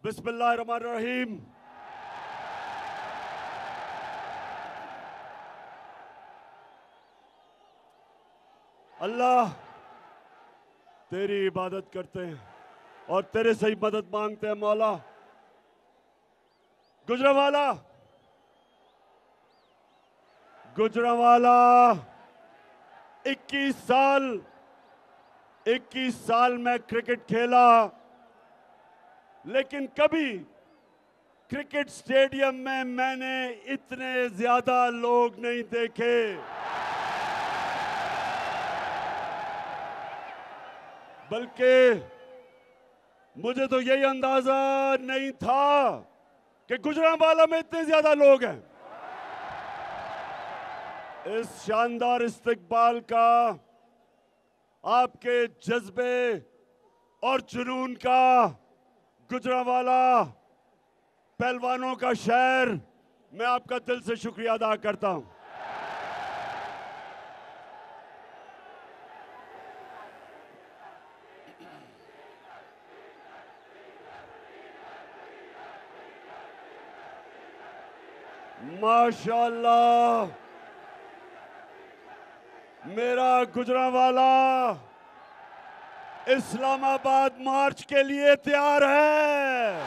बिस्मिल्लाहिर्रहमानिर्रहीम। अल्लाह तेरी इबादत करते हैं और तेरे से ही मदद मांगते हैं मौला। गुजरांवाला गुजरांवाला 21 साल मैं क्रिकेट खेला, लेकिन कभी क्रिकेट स्टेडियम में मैंने इतने ज्यादा लोग नहीं देखे। बल्कि मुझे तो यही अंदाजा नहीं था कि गुजरांवाला में इतने ज्यादा लोग हैं। इस शानदार इस्तकबाल का, आपके जज्बे और जुनून का, गुजरांवाला पहलवानों का शहर, मैं आपका दिल से शुक्रिया अदा करता हूं। माशाअल्लाह, मेरा गुजरांवाला इस्लामाबाद मार्च के लिए तैयार है।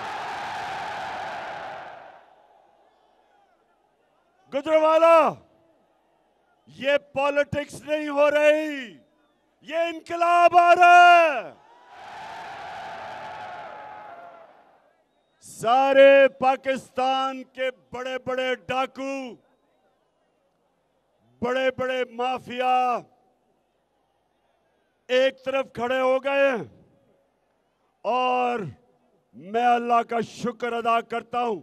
गुजरांवाला, ये पॉलिटिक्स नहीं हो रही, ये इनकलाब आ रहा है। सारे पाकिस्तान के बड़े बड़े डाकू, बड़े बड़े माफिया एक तरफ खड़े हो गए हैं और मैं अल्लाह का शुक्र अदा करता हूं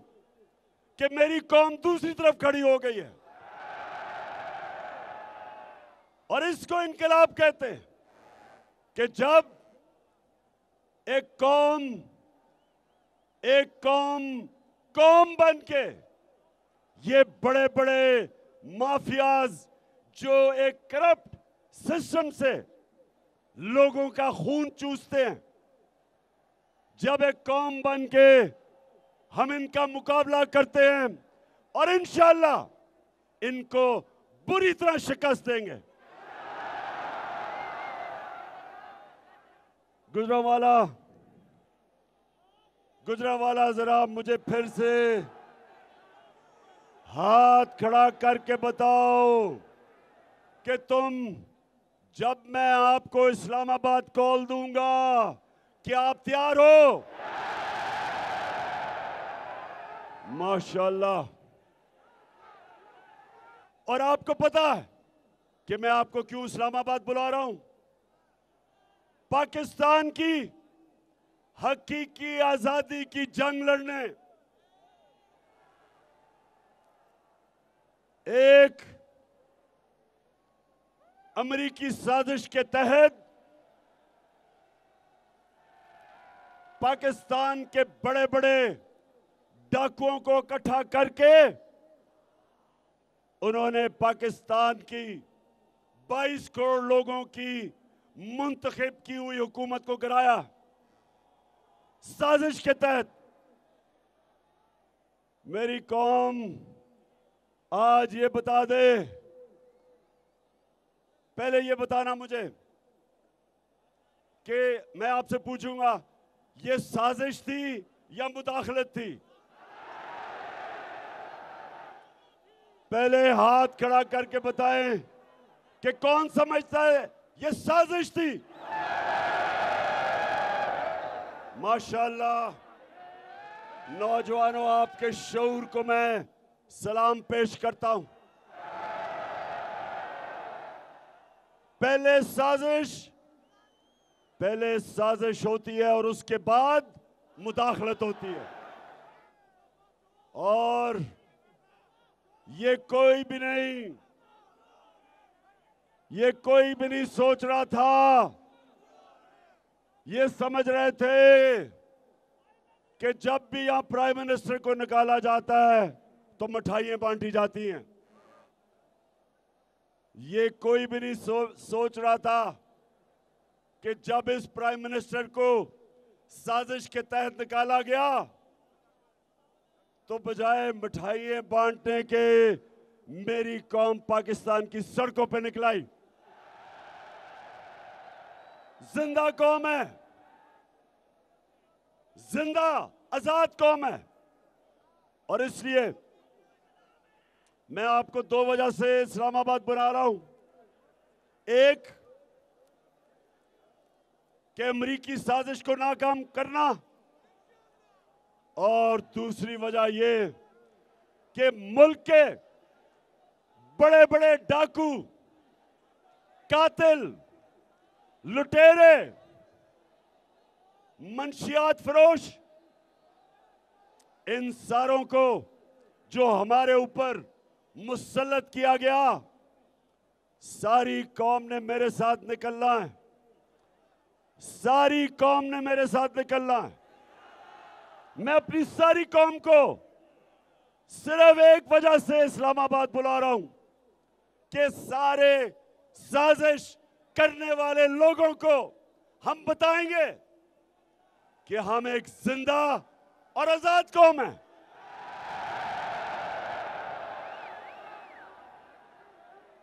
कि मेरी कौम दूसरी तरफ खड़ी हो गई है। और इसको इनकलाब कहते हैं कि जब एक कौम बन के ये बड़े बड़े माफियाज जो एक करप्ट सिस्टम से लोगों का खून चूसते हैं, जब एक कौम बन के हम इनका मुकाबला करते हैं और इंशाअल्लाह इनको बुरी तरह शिकस्त देंगे। गुजरांवाला जरा मुझे फिर से हाथ खड़ा करके बताओ कि तुम, जब मैं आपको इस्लामाबाद कॉल दूंगा, क्या आप तैयार हो? माशाअल्लाह। और आपको पता है कि मैं आपको क्यों इस्लामाबाद बुला रहा हूं? पाकिस्तान की हकीकी आजादी की जंग लड़ने एक अमेरिकी साजिश के तहत पाकिस्तान के बड़े बड़े डाकुओं को इकट्ठा करके उन्होंने पाकिस्तान की 22 करोड़ लोगों की मुंतखब की हुई हुकूमत को गिराया। साजिश के तहत मेरी कौम आज ये बता दे, पहले ये बताना मुझे कि मैं आपसे पूछूंगा, ये साजिश थी या मुदाखलत थी? पहले हाथ खड़ा करके बताएं कि कौन समझता है ये साजिश थी। माशाअल्लाह, नौजवानों, आपके शऊर को मैं सलाम पेश करता हूं। पहले साजिश होती है और उसके बाद मुदाखलत होती है। और ये कोई भी नहीं सोच रहा था, ये समझ रहे थे कि जब भी यहां प्राइम मिनिस्टर को निकाला जाता है तो मिठाइयां बांटी जाती हैं। ये कोई भी नहीं सोच रहा था कि जब इस प्राइम मिनिस्टर को साजिश के तहत निकाला गया तो बजाय मिठाइयाँ बांटने के मेरी कौम पाकिस्तान की सड़कों पे निकलाई। जिंदा कौम है, जिंदा आजाद कौम है। और इसलिए मैं आपको दो वजह से इस्लामाबाद बुला रहा हूं। एक, कि अमरीकी साजिश को नाकाम करना, और दूसरी वजह यह कि मुल्क के बड़े बड़े डाकू, कातिल, लुटेरे, मंशियात फरोश, इन सारों को जो हमारे ऊपर मुसल्लत किया गया, सारी कौम ने मेरे साथ निकलना है। सारी कौम ने मेरे साथ निकलना है। मैं अपनी सारी कौम को सिर्फ एक वजह से इस्लामाबाद बुला रहा हूं कि सारे साजिश करने वाले लोगों को हम बताएंगे कि हम एक जिंदा और आजाद कौम है।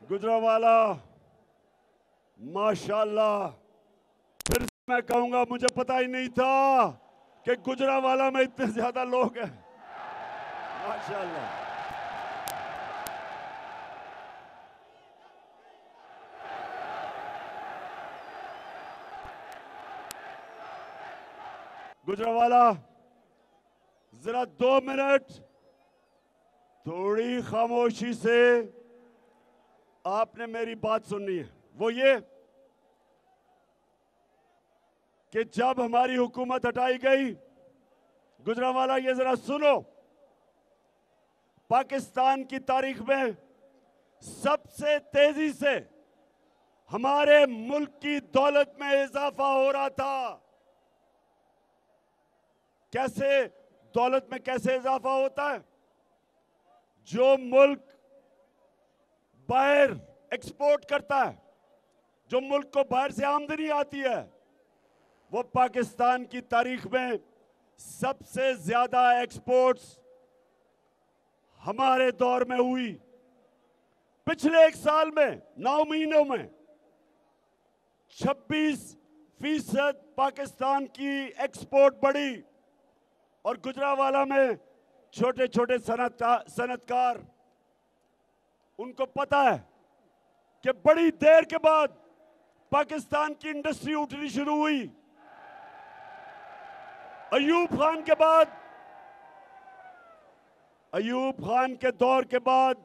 गुजरावाला, माशाल्लाह, फिर मैं कहूंगा मुझे पता ही नहीं था कि गुजरावाला में इतने ज्यादा लोग हैं। माशाल्लाह। गुजरावाला, जरा 2 मिनट थोड़ी खामोशी से आपने मेरी बात सुननी है। वो ये कि जब हमारी हुकूमत हटाई गई, गुजरावाला ये जरा सुनो, पाकिस्तान की तारीख में सबसे तेजी से हमारे मुल्क की दौलत में इजाफा हो रहा था। कैसे दौलत में कैसे इजाफा होता है? जो मुल्क बाहर एक्सपोर्ट करता है, जो मुल्क को बाहर से आमदनी आती है, वो पाकिस्तान की तारीख में सबसे ज्यादा एक्सपोर्ट्स हमारे दौर में हुई। पिछले 1 साल में 9 महीनों में 26% पाकिस्तान की एक्सपोर्ट बढ़ी। और गुजरावाला में छोटे छोटे सनतकार, उनको पता है कि बड़ी देर के बाद पाकिस्तान की इंडस्ट्री उठनी शुरू हुई। अयूब खान के बाद, अयूब खान के दौर के बाद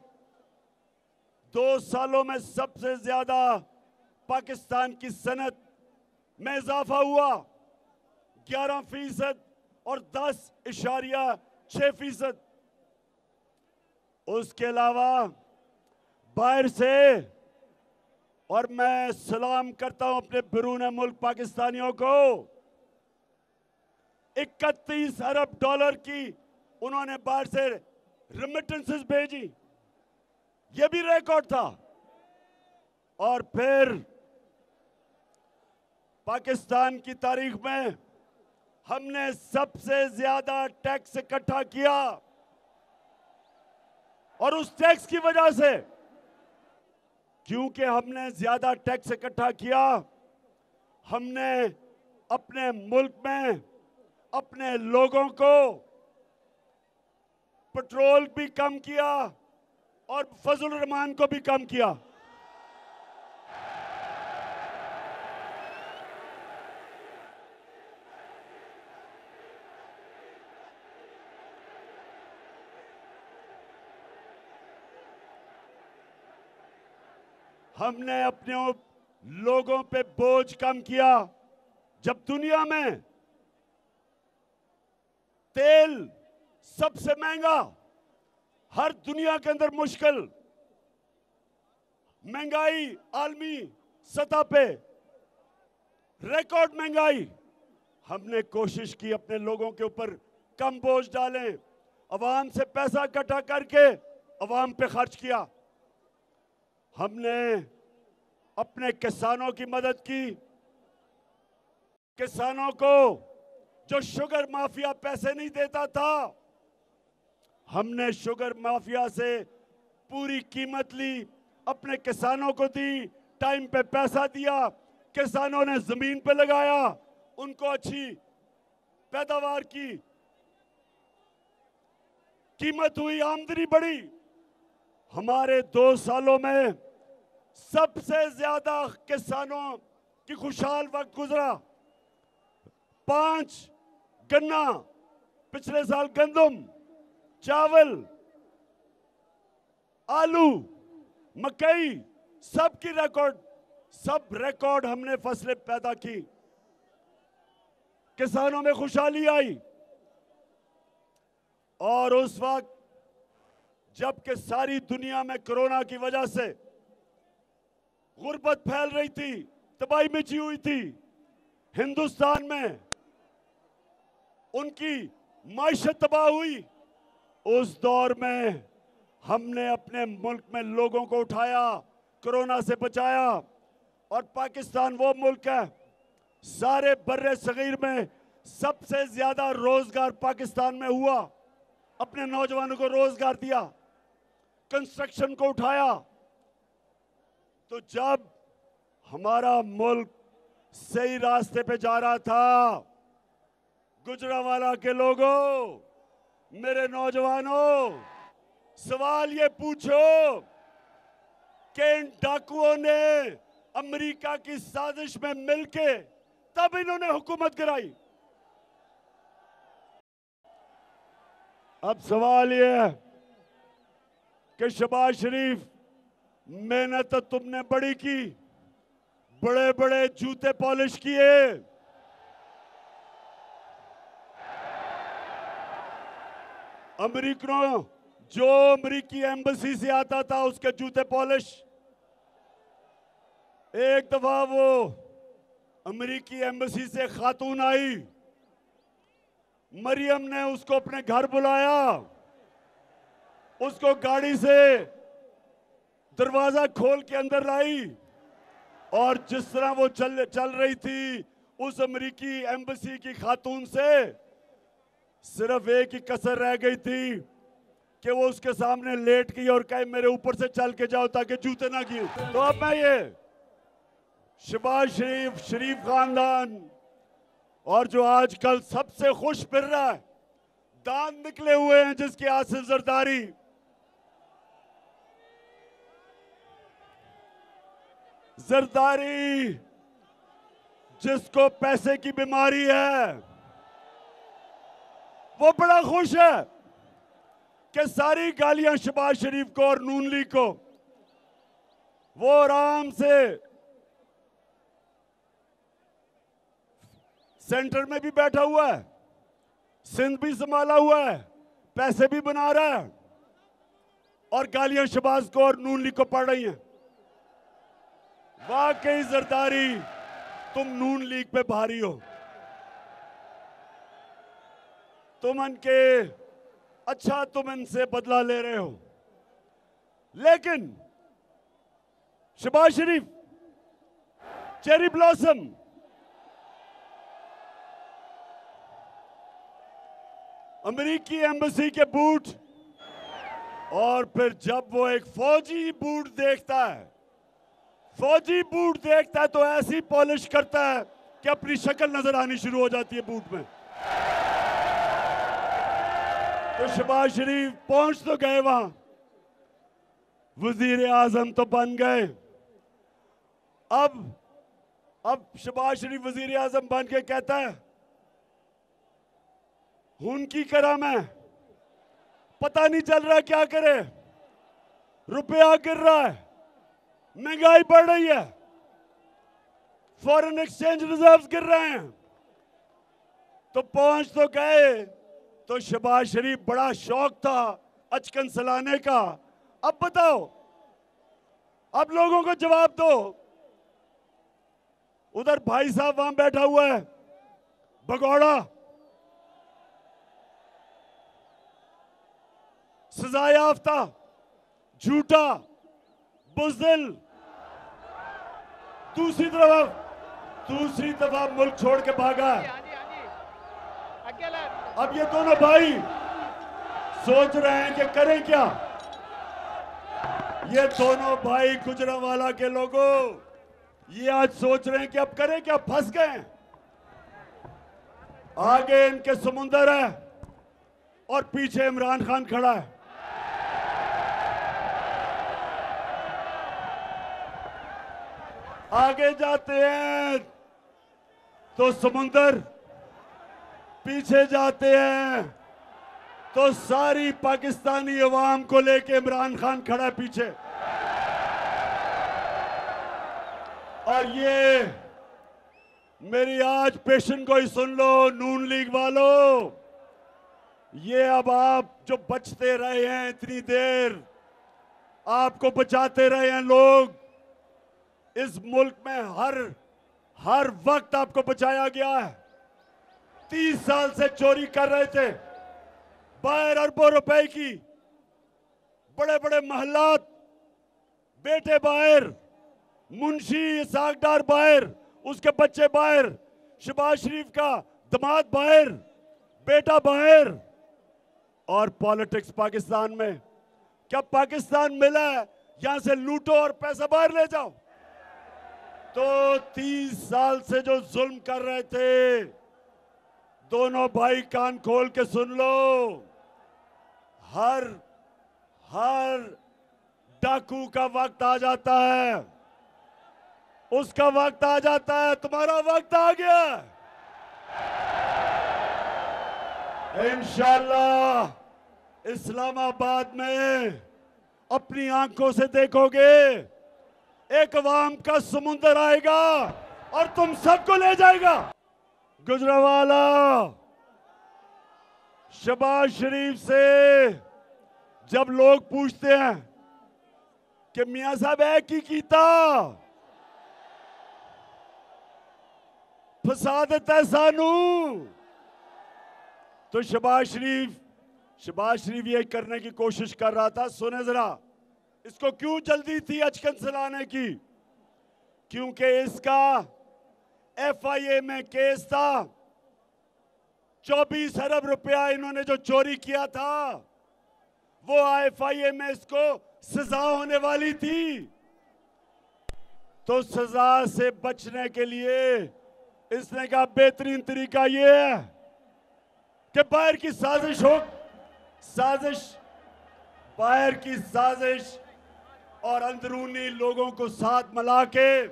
2 सालों में सबसे ज्यादा पाकिस्तान की सनत में इजाफा हुआ, 11% और 10.6%। उसके अलावा बाहर से, और मैं सलाम करता हूं अपने बैरून मुल्क पाकिस्तानियों को, 31 अरब डॉलर की उन्होंने बाहर से रेमिटेंसेस भेजी। यह भी रिकॉर्ड था। और फिर पाकिस्तान की तारीख में हमने सबसे ज्यादा टैक्स इकट्ठा किया, और उस टैक्स की वजह से, क्योंकि हमने ज्यादा टैक्स इकट्ठा किया, हमने अपने मुल्क में अपने लोगों को पेट्रोल भी कम किया और फजल रहमान को भी कम किया। हमने अपने लोगों पे बोझ कम किया। जब दुनिया में तेल सबसे महंगा, हर दुनिया के अंदर मुश्किल, महंगाई आलमी सतह पे रिकॉर्ड महंगाई, हमने कोशिश की अपने लोगों के ऊपर कम बोझ डालें, अवाम से पैसा इकट्ठा करके अवाम पे खर्च किया। हमने अपने किसानों की मदद की। किसानों को जो शुगर माफिया पैसे नहीं देता था, हमने शुगर माफिया से पूरी कीमत ली, अपने किसानों को दी, टाइम पे पैसा दिया, किसानों ने जमीन पे लगाया, उनको अच्छी पैदावार की, कीमत हुई, आमदनी बढ़ी। हमारे 2 सालों में सबसे ज्यादा किसानों की खुशहाल वक्त गुजरा। 5 गन्ना, पिछले साल गंदम, चावल, आलू, मकई, सब रिकॉर्ड हमने फसलें पैदा की। किसानों में खुशहाली आई। और उस वक्त जबकि सारी दुनिया में कोरोना की वजह से गुर्बत फैल रही थी, तबाही मची हुई थी, हिंदुस्तान में उनकी माइशत तबाह हुई। उस दौर में हमने अपने मुल्क में लोगों को उठाया, कोरोना से बचाया। और पाकिस्तान वो मुल्क है, सारे बर्रे सगीर में सबसे ज्यादा रोजगार पाकिस्तान में हुआ। अपने नौजवानों को रोजगार दिया, कंस्ट्रक्शन को उठाया। तो जब हमारा मुल्क सही रास्ते पे जा रहा था, गुजरांवाला के लोगों, मेरे नौजवानों, सवाल ये पूछो कि इन डाकुओं ने अमेरिका की साजिश में मिलके तब इन्होंने हुकूमत कराई। अब सवाल ये है कि शहबाज शरीफ, मेहनत तो तुमने बड़ी की, बड़े बड़े जूते पॉलिश किए, अमेरिकनों, जो अमेरिकी एम्बेसी से आता था उसके जूते पॉलिश। एक दफा वो अमेरिकी एम्बेसी से खातून आई, मरियम ने उसको अपने घर बुलाया, उसको गाड़ी से दरवाजा खोल के अंदर लाई, और जिस तरह वो चल रही थी, उस अमेरिकी एम्बेसी की खातून से सिर्फ एक ही कसर रह गई थी कि वो उसके सामने लेट गई और कहे मेरे ऊपर से चल के जाओ ताकि जूते ना गिरे। तो अब मैं ये शहबाज शरीफ, शरीफ खानदान, और जो आजकल सबसे खुश फिर रहा है, दांत निकले हुए हैं जिसकी हासिल जरदारी, जरदारी जिसको पैसे की बीमारी है, वो बड़ा खुश है कि सारी गालियां शहबाज शरीफ को और नून लीग को, वो आराम से सेंटर में भी बैठा हुआ है, सिंध भी संभाला हुआ है, पैसे भी बना रहा है, और गालियां शहबाज को और नून लीग को पड़ रही हैं। वाकई जरदारी, तुम नून लीग पे भारी हो, तुम इनके अच्छा, तुम इनसे बदला ले रहे हो। लेकिन शहबाज शरीफ चेरी ब्लॉसम, अमेरिकी एम्बेसी के बूट, और फिर जब वो एक फौजी बूट देखता है, फौजी बूट देखता है तो ऐसी पॉलिश करता है कि अपनी शक्ल नजर आनी शुरू हो जाती है बूट में। तो शहबाज शरीफ पहुंच तो गए वहां, वजीर आजम तो बन गए। अब शहबाज शरीफ वजीर आजम बन के कहता है उनकी करा मैं, पता नहीं चल रहा क्या करे, रुपया गिर रहा है, महंगाई बढ़ रही है, फॉरेन एक्सचेंज रिजर्व्स गिर रहे हैं। तो पहुंच तो गए, तो शहबाज शरीफ बड़ा शौक था अचकन सलाने का। अब बताओ, अब लोगों को जवाब दो। उधर भाई साहब वहां बैठा हुआ है भगौड़ा, सजा याफ्ता, झूठा, बुज़दिल, दूसरी तरफ मुल्क छोड़ के भागा है। अब ये दोनों भाई सोच रहे हैं कि करें क्या। ये दोनों भाई गुजरांवाला के लोगों, ये आज सोच रहे हैं कि अब करें क्या, फंस गए। आगे इनके समुंदर है और पीछे इमरान खान खड़ा है। आगे जाते हैं तो समुंदर, पीछे जाते हैं तो सारी पाकिस्तानी अवाम को लेके इमरान खान खड़ा है पीछे। और ये मेरी आज पेशन को ही सुन लो नून लीग वालों, ये अब आप जो बचते रहे हैं इतनी देर, आपको बचाते रहे हैं लोग, इस मुल्क में हर वक्त आपको बचाया गया है। 30 साल से चोरी कर रहे थे, बाहर अरबों रुपए की, बड़े बड़े महलात, बेटे बाहर, मुंशी इसाकडार बाहर, उसके बच्चे बाहर, शहबाज शरीफ का दामाद बाहर, बेटा बाहर, और पॉलिटिक्स पाकिस्तान में। क्या पाकिस्तान मिला है यहां से लूटो और पैसा बाहर ले जाओ? तो 30 साल से जो जुल्म कर रहे थे, दोनों भाई कान खोल के सुन लो, हर डाकू का वक्त आ जाता है, उसका वक्त आ जाता है, तुम्हारा वक्त आ गया। इंशाअल्लाह इस्लामाबाद में अपनी आंखों से देखोगे, एक अवाम का समुंदर आएगा और तुम सबको ले जाएगा। गुजरांवाला शहबाज शरीफ से जब लोग पूछते हैं कि मियां साहब है की कीता, फसा देता है सानू, तो शहबाज शरीफ ये करने की कोशिश कर रहा था। सुने जरा, इसको क्यों जल्दी थी अचकन चलाने की? क्योंकि इसका FIA में केस था, 24 अरब रुपया इन्होंने जो चोरी किया था, वो FIA में इसको सजा होने वाली थी। तो सजा से बचने के लिए इसने कहा बेहतरीन तरीका ये है कि बाहर की साजिश और अंदरूनी लोगों को साथ मिला के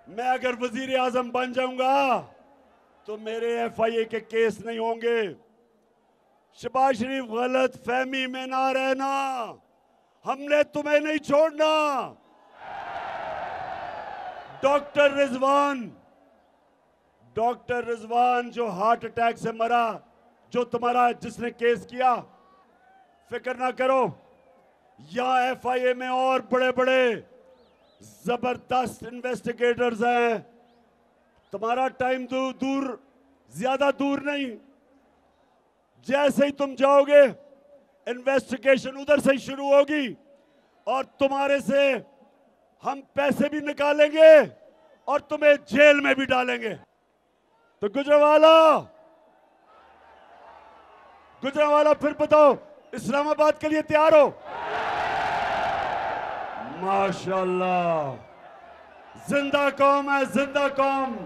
मैं अगर वजीर आजम बन जाऊंगा तो मेरे FIA के केस नहीं होंगे। शहबाज शरीफ गलत फहमी में ना रहना, हमने तुम्हें नहीं छोड़ना। डॉक्टर रिजवान जो हार्ट अटैक से मरा, जो तुम्हारा जिसने केस किया, फिक्र ना करो, यहां FIA में और बड़े बड़े जबरदस्त इन्वेस्टिगेटर्स हैं। तुम्हारा टाइम ज्यादा दूर नहीं, जैसे ही तुम जाओगे इन्वेस्टिगेशन उधर से ही शुरू होगी और तुम्हारे से हम पैसे भी निकालेंगे और तुम्हें जेल में भी डालेंगे। तो गुजरांवाला फिर बताओ, इस्लामाबाद के लिए तैयार हो? माशाल्लाह, जिंदा कौम है, जिंदा कौम।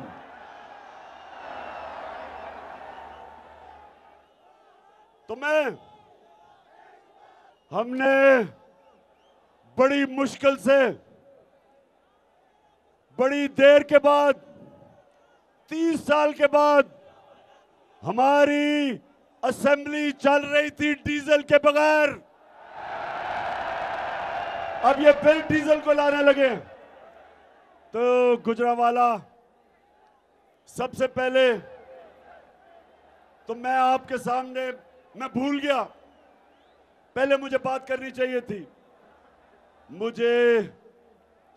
तो हमने बड़ी मुश्किल से, बड़ी देर के बाद, 30 साल के बाद हमारी असेंबली चल रही थी डीजल के बगैर, अब ये फिर डीजल को लाने लगे। तो गुजरांवाला, सबसे पहले तो मैं आपके सामने, मैं भूल गया, पहले मुझे बात करनी चाहिए थी। मुझे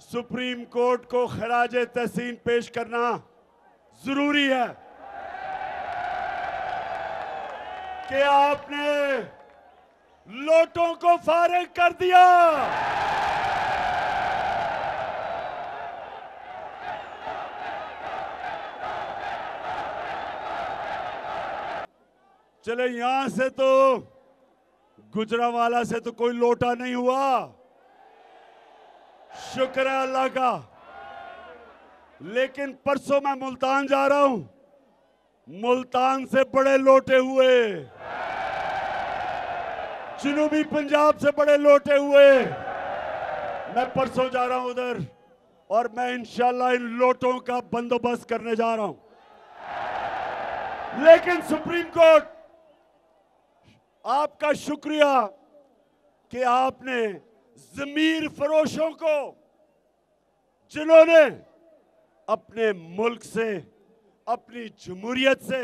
सुप्रीम कोर्ट को खराज तहसीन पेश करना जरूरी है कि आपने लोटों को फारिग कर दिया। चले, यहां से तो गुजरांवाला से तो कोई लोटा नहीं हुआ, शुक्र है अल्लाह का। लेकिन परसों मैं मुल्तान जा रहा हूं, मुल्तान से बड़े लोटे हुए, जनूबी पंजाब से बड़े लोटे हुए। मैं परसों जा रहा हूं उधर, और मैं इंशाल्लाह इन लोटों का बंदोबस्त करने जा रहा हूं। लेकिन सुप्रीम कोर्ट, आपका शुक्रिया कि आपने ज़मीर फरोशों को, जिन्होंने अपने मुल्क से, अपनी जमहूरियत से,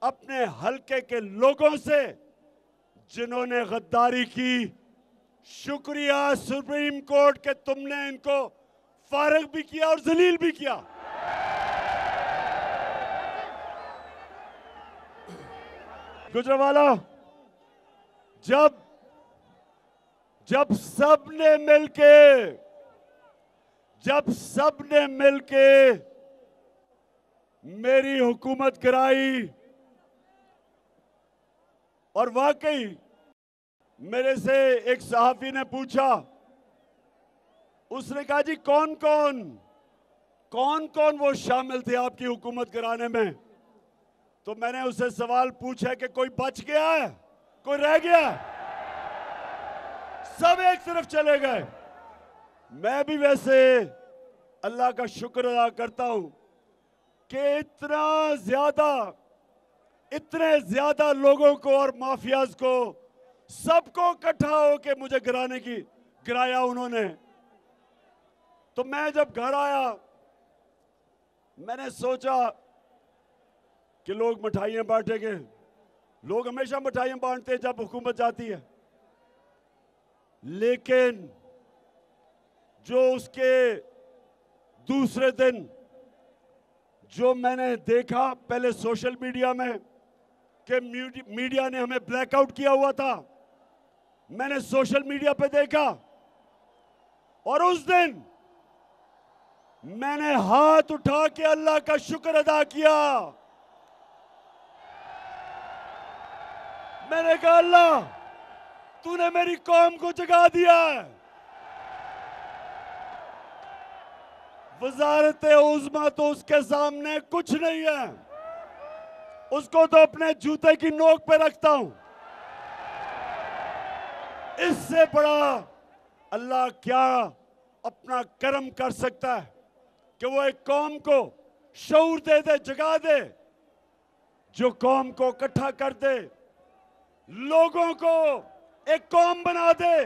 अपने हलके के लोगों से जिन्होंने गद्दारी की, शुक्रिया सुप्रीम कोर्ट के तुमने इनको फारिग भी किया और जलील भी किया। गुजरांवाला, जब सबने मिलके मेरी हुकूमत गिराई, और वाकई मेरे से एक सहाफी ने पूछा, उसने कहा जी कौन कौन वो शामिल थे आपकी हुकूमत गिराने में? तो मैंने उससे सवाल पूछा कि कोई बच गया है, कोई रह गया? सब एक तरफ चले गए। मैं भी वैसे अल्लाह का शुक्र अदा करता हूं कि इतने ज्यादा लोगों को और माफियाज को, सबको इकट्ठा होकर मुझे गिराया उन्होंने। तो मैं जब घर आया, मैंने सोचा कि लोग मिठाइयां बांटेंगे। लोग हमेशा मिठाइयां बांटते हैं जब हुकूमत जाती है, लेकिन जो उसके दूसरे दिन जो मैंने देखा, पहले सोशल मीडिया में कि मीडिया ने हमें ब्लैकआउट किया हुआ था, मैंने सोशल मीडिया पे देखा, और उस दिन मैंने हाथ उठा के अल्लाह का शुक्र अदा किया। मैंने कहा अल्लाह, तूने मेरी कौम को जगा दिया है। वजारत उज़्मा तो उसके सामने कुछ नहीं है, उसको तो अपने जूते की नोक पे रखता हूं। इससे बड़ा अल्लाह क्या अपना करम कर सकता है कि वो एक कौम को शऊर दे दे, जगा दे, जो कौम को इकट्ठा कर दे, लोगों को एक कौम बना दे।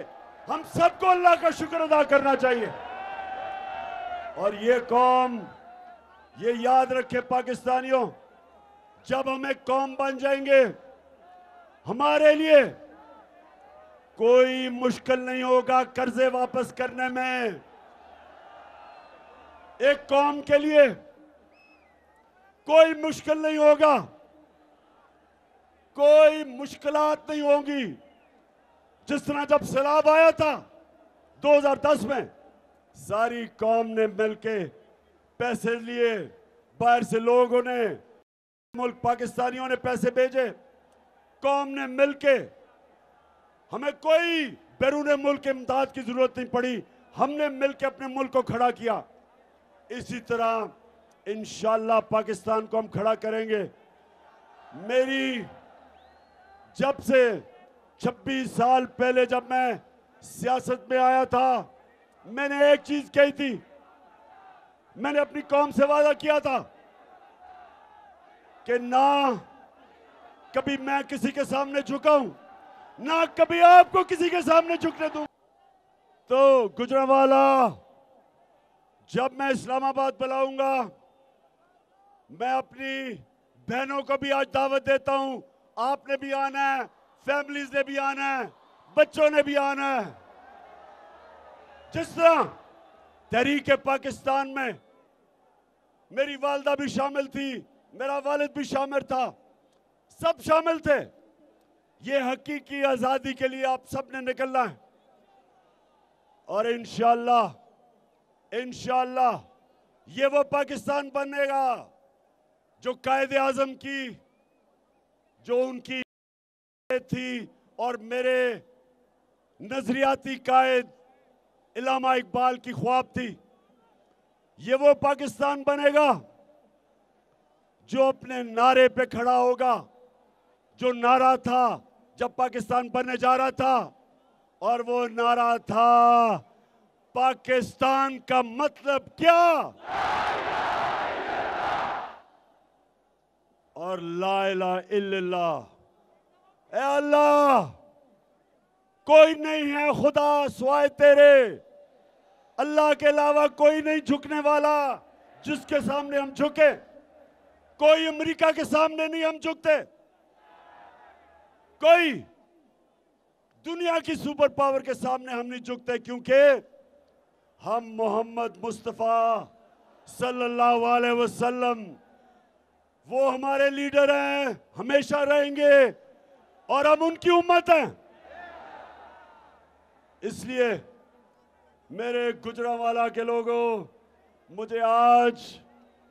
हम सबको अल्लाह का शुक्र अदा करना चाहिए। और ये कौम, ये याद रखे पाकिस्तानियों, जब हम एक कौम बन जाएंगे, हमारे लिए कोई मुश्किल नहीं होगा कर्जे वापस करने में। एक कौम के लिए कोई मुश्किल नहीं होगा, कोई मुश्किलात नहीं होंगी। जिस तरह जब सैलाब आया था 2010 में, सारी कौम ने मिलके पैसे लिए, बाहर से लोगों ने, मुल्क पाकिस्तानियों ने पैसे भेजे, कौम ने मिलके, हमें कोई बैरून मुल्क इमदाद की जरूरत नहीं पड़ी, हमने मिलके अपने मुल्क को खड़ा किया। इसी तरह इंशाअल्लाह पाकिस्तान को हम खड़ा करेंगे। मेरी जब से 26 साल पहले जब मैं सियासत में आया था, मैंने एक चीज कही थी, मैंने अपनी कौम से वादा किया था कि ना कभी मैं किसी के सामने झुकाऊं, ना कभी आपको किसी के सामने झुकने दूं। तो गुजरांवाला, जब मैं इस्लामाबाद बुलाऊंगा, मैं अपनी बहनों को भी आज दावत देता हूं, आपने भी आना है, फैमिलीज ने भी आना है, बच्चों ने भी आना है। जिस तरह तहरीक पाकिस्तान में मेरी वालदा भी शामिल थी, मेरा वालिद भी शामिल था, सब शामिल थे। ये हकीकी आजादी के लिए आप सब ने निकलना है, और इंशाअल्लाह ये वो पाकिस्तान बनेगा जो कायदे आजम की, जो उनकी थी, और मेरे नजरियाती कायद इल्लामा इकबाल की ख्वाब थी। ये वो पाकिस्तान बनेगा जो अपने नारे पे खड़ा होगा, जो नारा था जब पाकिस्तान बनने जा रहा था, और वो नारा था पाकिस्तान का मतलब क्या, और ला इलाहा इल्लल्लाह। ए अल्लाह, कोई नहीं है खुदा सिवाय तेरे, अल्लाह के अलावा कोई नहीं झुकने वाला जिसके सामने हम झुके। कोई अमेरिका के सामने नहीं हम झुकते, कोई दुनिया की सुपर पावर के सामने हम नहीं झुकते, क्योंकि हम मोहम्मद मुस्तफा सल्लल्लाहु अलैहि वसल्लम वो हमारे लीडर हैं, हमेशा रहेंगे, और हम उनकी उम्मत हैं। इसलिए मेरे गुजरांवाला के लोगों, मुझे आज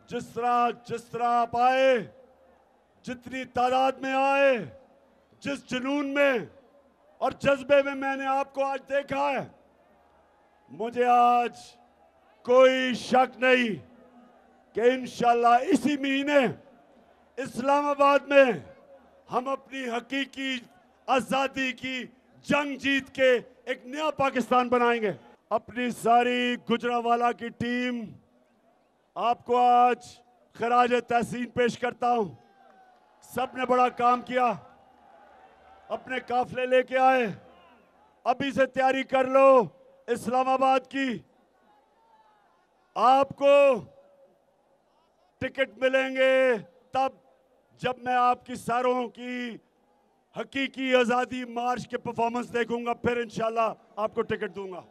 जिस तरह आप आए, जितनी तादाद में आए, जिस जुनून में और जज्बे में मैंने आपको आज देखा है, मुझे आज कोई शक नहीं कि इंशाल्लाह इसी महीने इस्लामाबाद में हम अपनी हकीकी आजादी की जंग जीत के एक नया पाकिस्तान बनाएंगे। अपनी सारी गुजरांवाला की टीम आपको आज खराज तहसीन पेश करता हूं। सबने बड़ा काम किया, अपने काफले लेके आए, अभी से तैयारी कर लो इस्लामाबाद की। आपको टिकट मिलेंगे तब जब मैं आपकी सारों की हकीकी आजादी मार्च के परफॉर्मेंस देखूंगा, फिर इंशाल्लाह आपको टिकट दूंगा।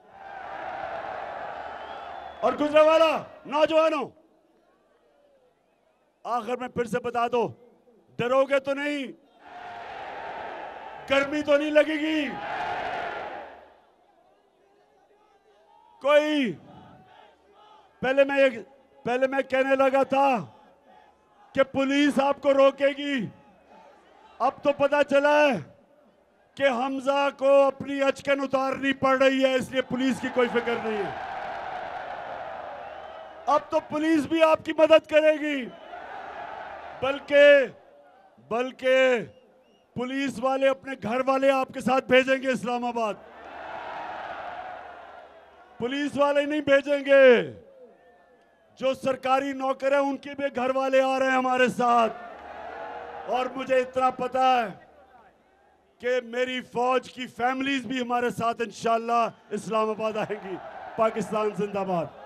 और गुजरांवाला नौजवानों, आखिर में फिर से बता दो, डरोगे तो नहीं? गर्मी तो नहीं लगेगी? कोई पहले मैं कहने लगा था कि पुलिस आपको रोकेगी, अब तो पता चला है कि हमजा को अपनी अचकन उतारनी पड़ रही है, इसलिए पुलिस की कोई फिक्र नहीं है। अब तो पुलिस भी आपकी मदद करेगी, बल्कि पुलिस वाले अपने घर वाले आपके साथ भेजेंगे इस्लामाबाद। पुलिस वाले नहीं भेजेंगे, जो सरकारी नौकर है उनके भी घर वाले आ रहे हैं हमारे साथ। और मुझे इतना पता है कि मेरी फौज की फैमिलीज भी हमारे साथ इंशाल्लाह इस्लामाबाद आएंगी। पाकिस्तान जिंदाबाद।